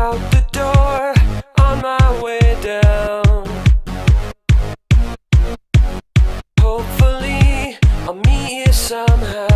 out the door, on my way down. Hopefully I'll meet you somehow.